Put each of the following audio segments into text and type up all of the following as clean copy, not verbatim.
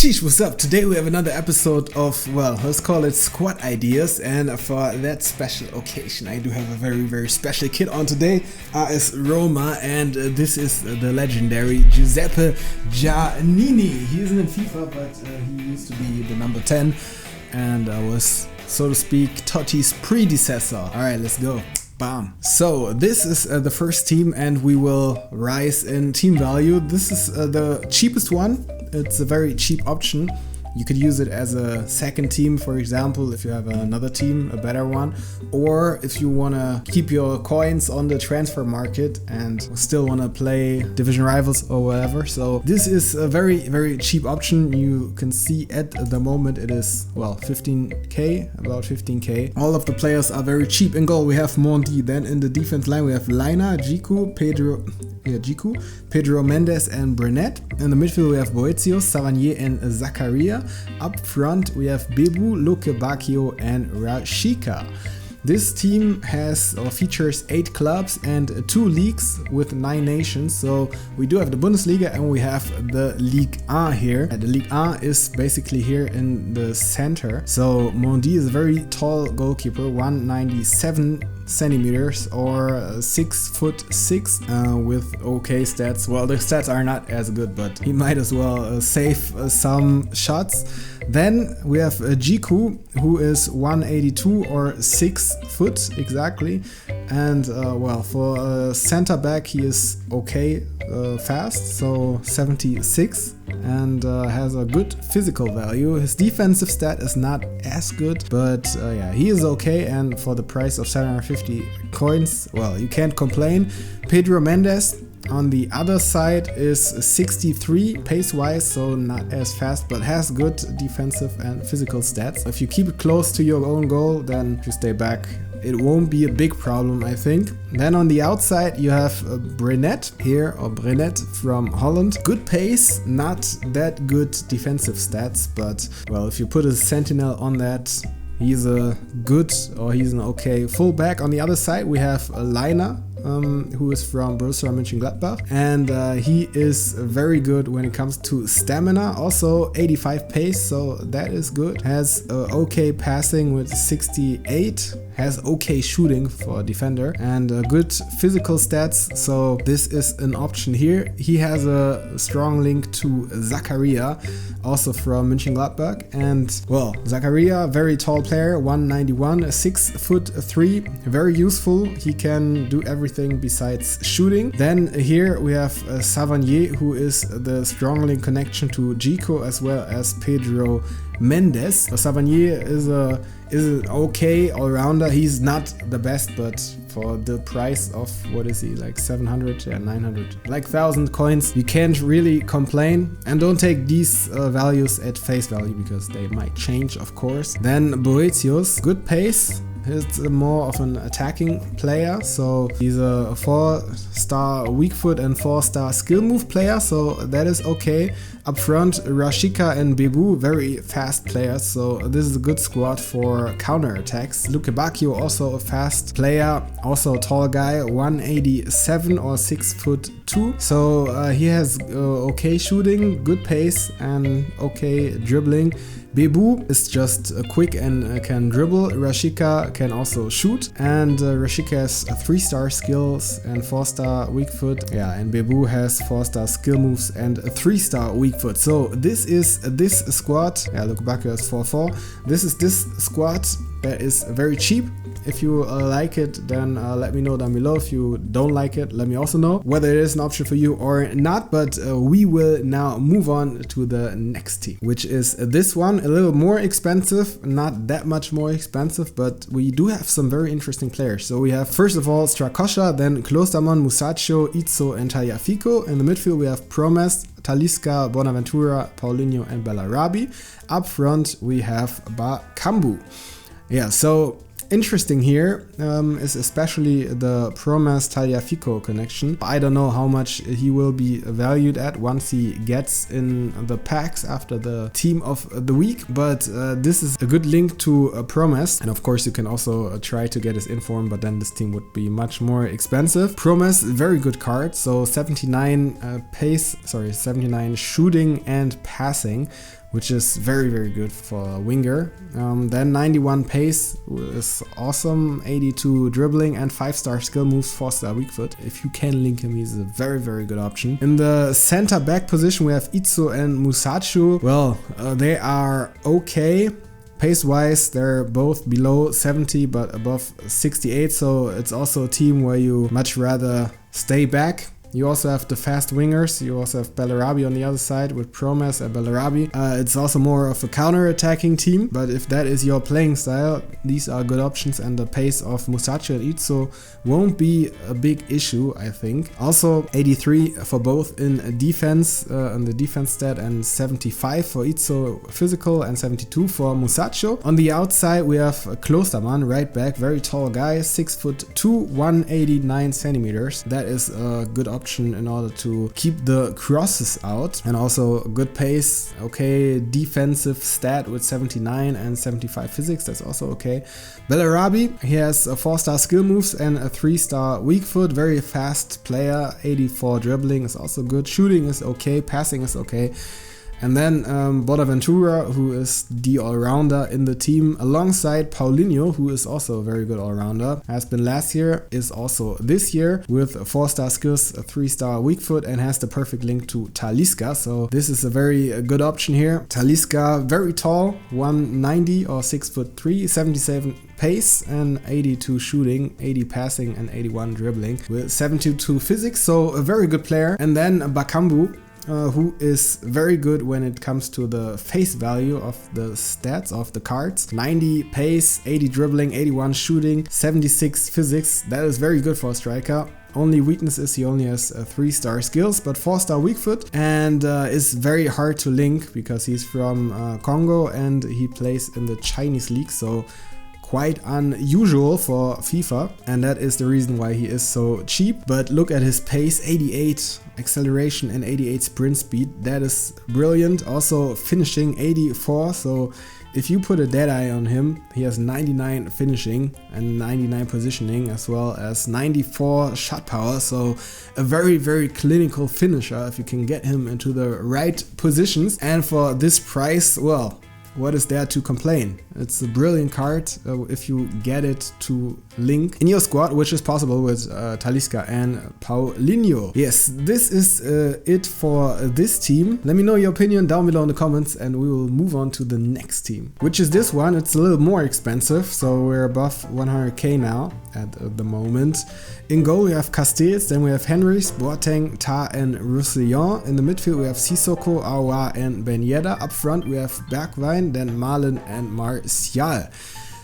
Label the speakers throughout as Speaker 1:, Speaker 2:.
Speaker 1: Sheesh, what's up? Today we have another episode of, well, let's call it Squad Ideas, and for that special occasion I do have a very special kid on today. Is Roma, and this is the legendary Giuseppe Giannini. He isn't in FIFA, but he used to be the number 10 and was, so to speak, Totti's predecessor. Alright, let's go. Bam. So this is the first team, and we will rise in team value. This is the cheapest one. It's a very cheap option. You could use it as a second team, for example, if you have another team, a better one, or if you want to keep your coins on the transfer market and still want to play division rivals or whatever. So this is a very cheap option. You can see at the moment it is, well, 15k, about 15k. All of the players are very cheap. In goal we have Mondi. Then in the defense line we have Laina, Giku, Pedro Mendes and Brenet. In the midfield we have Boetius, Savanier and Zakaria. Up front we have Bebu, Luke Bacchio and Rashica. This team has or features 8 clubs and 2 leagues with 9 nations. So we do have the Bundesliga and we have the Ligue 1 here. The Ligue 1 is basically here in the center. So Mondi is a very tall goalkeeper, 197 centimeters or 6'6", with okay stats. Well, the stats are not as good, but he might as well save some shots. Then we have Giku, who is 182 or 6 foot exactly, and well, for center back he is okay fast, so 76, and has a good physical value. His defensive stat is not as good, but yeah, he is okay, and for the price of 750 coins, well, you can't complain. Pedro Mendes on the other side is 63 pace-wise, so not as fast, but has good defensive and physical stats. If you keep it close to your own goal, then if you stay back, it won't be a big problem, I think. Then on the outside you have Brenet here, or Brenet from Holland. Good pace, not that good defensive stats, but well, if you put a sentinel on that, he's a good, or he's an okay fullback. On the other side we have Laina, who is from Borussia Mönchengladbach, and he is very good when it comes to stamina, also 85 pace, so that is good. Has okay passing with 68, has okay shooting for a defender, and good physical stats, so this is an option here. He has a strong link to Zakaria, also from Mönchengladbach, and well, Zakaria, very tall player, 191, 6'3", very useful. He can do everything besides shooting. Then here we have Savanier, who is the strong link connection to Gico as well as Pedro Mendes. Savanier is an okay all-rounder. He's not the best, but for the price of, what is he, like 700, yeah, 900, like 1,000 coins, you can't really complain. And don't take these values at face value because they might change, of course. Then Boetius, good pace. He's more of an attacking player, so he's a 4-star weak foot and 4-star skill move player, so that is okay. Up front, Rashica and Bebu, very fast players, so this is a good squad for counter attacks. Luke Bacchio, also a fast player, also a tall guy, 187 or 6'2", so he has okay shooting, good pace and okay dribbling. Bebu is just quick and can dribble. Rashica can also shoot, and Rashica has 3-star skills and 4-star weak foot. Yeah, and Bebu has 4-star skill moves and a 3-star weak foot. So this is this squad. Yeah, look, Bacchio is 4-4. This is this squad that is very cheap. If you like it, then let me know down below. If you don't like it, let me also know whether it is an option for you or not. But we will now move on to the next team, which is this one. A little more expensive, not that much more expensive, but we do have some very interesting players. So we have, first of all, Strakosha, then Klostermann, Musacchio, Izzo and Tagliafico. In the midfield we have Promes, Talisca, Bonaventura, Paulinho and Bellarabi. Up front we have Bakambu. Yeah, so interesting here is especially the Promes Tagliafico connection. I don't know how much he will be valued at once he gets in the packs after the team of the week, but this is a good link to Promes, and of course you can also try to get his inform, but then this team would be much more expensive. Promes, very good card, so 79 79 shooting and passing, which is very, very good for a winger. Then 91 pace is awesome, 82 dribbling and 5-star skill moves, 4-star weak foot. If you can link him, he's a very, very good option. In the center back position, we have Itzo and Musacho. Well, they are okay. Pace-wise, they're both below 70 but above 68, so it's also a team where you much rather stay back. You also have the fast wingers, you also have Bellarabi on the other side with Promes and Bellarabi. It's also more of a counter-attacking team, but if that is your playing style, these are good options, and the pace of Musacho and Itzo won't be a big issue, I think. Also 83 for both in defense, on the defense stat, and 75 for Itzo physical and 72 for Musacho. On the outside we have Klostermann, right back, very tall guy, 6'2", 189 centimeters. That is a good option in order to keep the crosses out, and also good pace, okay, defensive stat with 79 and 75 physics, that's also okay. Bellarabi, he has a 4-star skill moves and a 3-star weak foot, very fast player, 84 dribbling is also good, shooting is okay, passing is okay. And then Bonaventura, who is the all-rounder in the team, alongside Paulinho, who is also a very good all-rounder. Has been last year, is also this year, with 4-star skills, a 3-star weak foot, and has the perfect link to Talisca. So this is a very good option here. Talisca, very tall, 190 or 6'3", 77 pace and 82 shooting, 80 passing and 81 dribbling with 72 physics. So a very good player. And then Bakambu, who is very good when it comes to the face value of the stats of the cards. 90 pace, 80 dribbling, 81 shooting, 76 physics. That is very good for a striker. Only weakness is he only has 3-star skills, but 4-star weak foot, and is very hard to link because he's from Congo and he plays in the Chinese league, so quite unusual for FIFA, and that is the reason why he is so cheap. But look at his pace, 88 acceleration and 88 sprint speed, that is brilliant. Also finishing, 84, so if you put a dead eye on him, he has 99 finishing and 99 positioning, as well as 94 shot power, so a very, very clinical finisher if you can get him into the right positions. And for this price, well, what is there to complain? It's a brilliant card if you get it to link in your squad, which is possible with Talisca and Paulinho. Yes, this is it for this team. Let me know your opinion down below in the comments, and we will move on to the next team, which is this one. It's a little more expensive, so we're above 100k now at the moment. In goal we have Castells, then we have Henrys, Boateng, Tah and Roussillon. In the midfield we have Sissoko, Aouar and Ben Yedder. Up front we have Bergwijn, then Malen and Martial.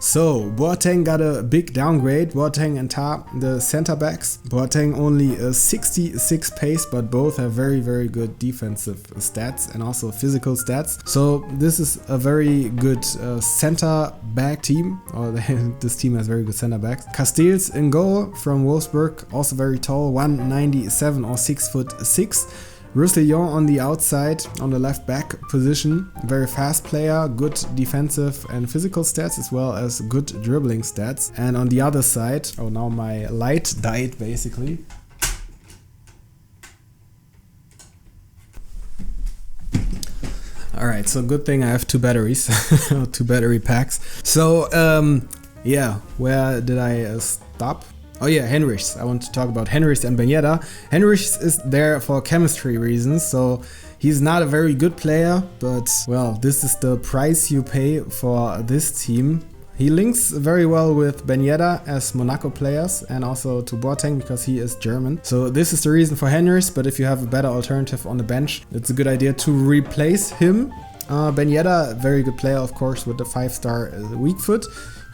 Speaker 1: So Boateng got a big downgrade. Boateng and Tah, the center backs. Boateng only a 66 pace, but both have very, very good defensive stats and also physical stats. So this is a very good center back team, or this team has very good center backs. Castells in goal from Wolfsburg, also very tall, 197 or 6'6". Roussillon on the outside, on the left back position, very fast player, good defensive and physical stats, as well as good dribbling stats. And on the other side, oh, now my light died basically. Alright, so good thing I have 2 batteries, 2 battery packs. So, yeah, where did I stop? Oh yeah, Henrys. I want to talk about Henrys and Ben Yedder. Henrys is there for chemistry reasons, so he's not a very good player, but well, this is the price you pay for this team. He links very well with Ben Yedder as Monaco players, and also to Boateng because he is German. So this is the reason for Henrys, but if you have a better alternative on the bench, it's a good idea to replace him. Ben Yedder, very good player of course with the 5-star weak foot.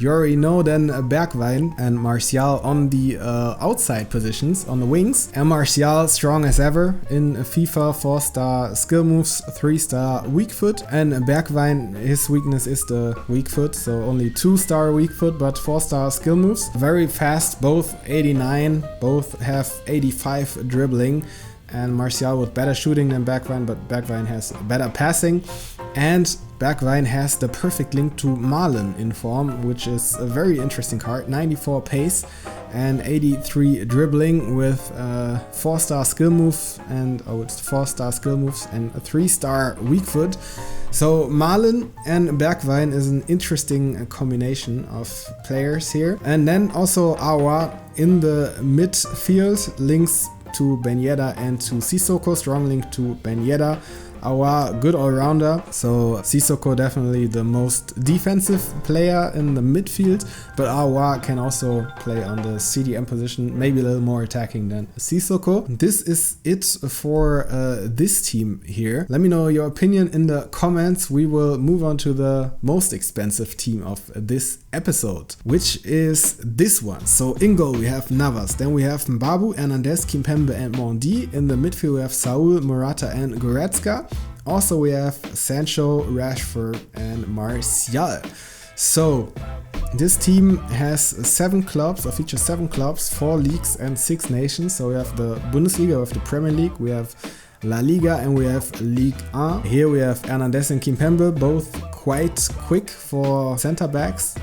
Speaker 1: You already know then Bergwijn and Martial on the outside positions, on the wings. And Martial strong as ever in FIFA, 4-star skill moves, 3-star weak foot. And Bergwijn, his weakness is the weak foot, so only 2-star weak foot, but 4-star skill moves. Very fast, both 89, both have 85 dribbling. And Martial with better shooting than Bergwijn, but Bergwijn has better passing. And Bergwijn has the perfect link to Malen in form, which is a very interesting card. 94 pace and 83 dribbling with 4-star skill moves and it's 4-star skill moves and a 3-star weak foot. So Malen and Bergwijn is an interesting combination of players here. And then also Awa in the midfield, links to Ben Yedder and to Sissoko, strong link to Ben Yedder. Awa, good all-rounder, so Sissoko definitely the most defensive player in the midfield, but Awa can also play on the CDM position, maybe a little more attacking than Sissoko. This is it for this team here. Let me know your opinion in the comments. We will move on to the most expensive team of this episode, which is this one. So in goal we have Navas, then we have Mbabu, Hernandez, Kimpembe and Mondi. In the midfield we have Saul, Morata and Goretzka. Also we have Sancho, Rashford and Martial. So this team has 7 clubs, or features 7 clubs, 4 leagues and 6 nations. So we have the Bundesliga, we have the Premier League, we have La Liga and we have Ligue 1. Here we have Hernandez and Kimpembe, both quite quick for center backs,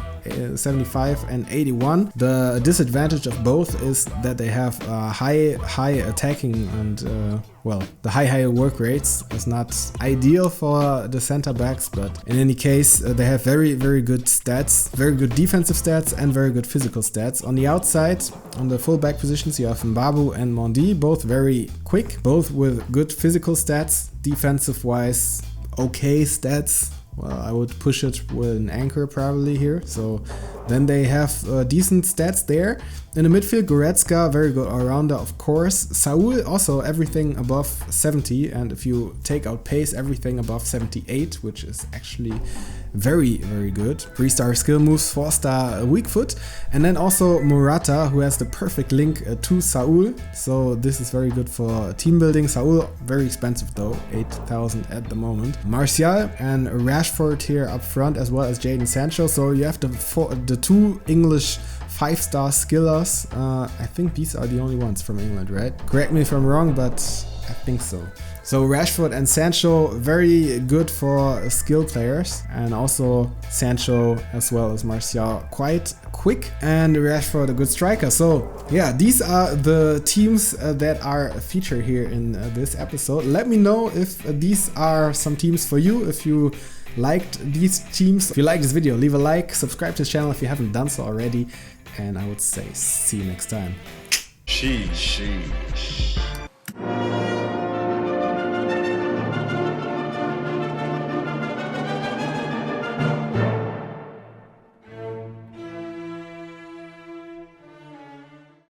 Speaker 1: 75 and 81. The disadvantage of both is that they have high attacking and well, the high work rates is not ideal for the center backs, but in any case they have very good stats, very good defensive stats and very good physical stats. On the outside, on the full back positions, you have Mbabu and Mondi, both very quick, both with good physical stats, defensive wise okay stats. Well, I would push it with an anchor probably here. So then they have decent stats there. In the midfield, Goretzka, very good all-rounder, of course. Saul, also everything above 70. And if you take out pace, everything above 78, which is actually very good. 3-star skill moves, 4-star weak foot. And then also Morata, who has the perfect link to Saul. So this is very good for team building. Saul, very expensive though, 8,000 at the moment. Martial and Rashford here up front, as well as Jadon Sancho. So you have the 2 English 5-star skillers. I think these are the only ones from England, right? Correct me if I'm wrong, but I think so. So Rashford and Sancho, very good for skill players, and also Sancho as well as Martial quite quick, and Rashford a good striker. So yeah, these are the teams that are featured here in this episode. Let me know if these are some teams for you, if you liked these teams. If you like this video, leave a like, subscribe to the channel if you haven't done so already, and I would say see you next time.
Speaker 2: Sheesh.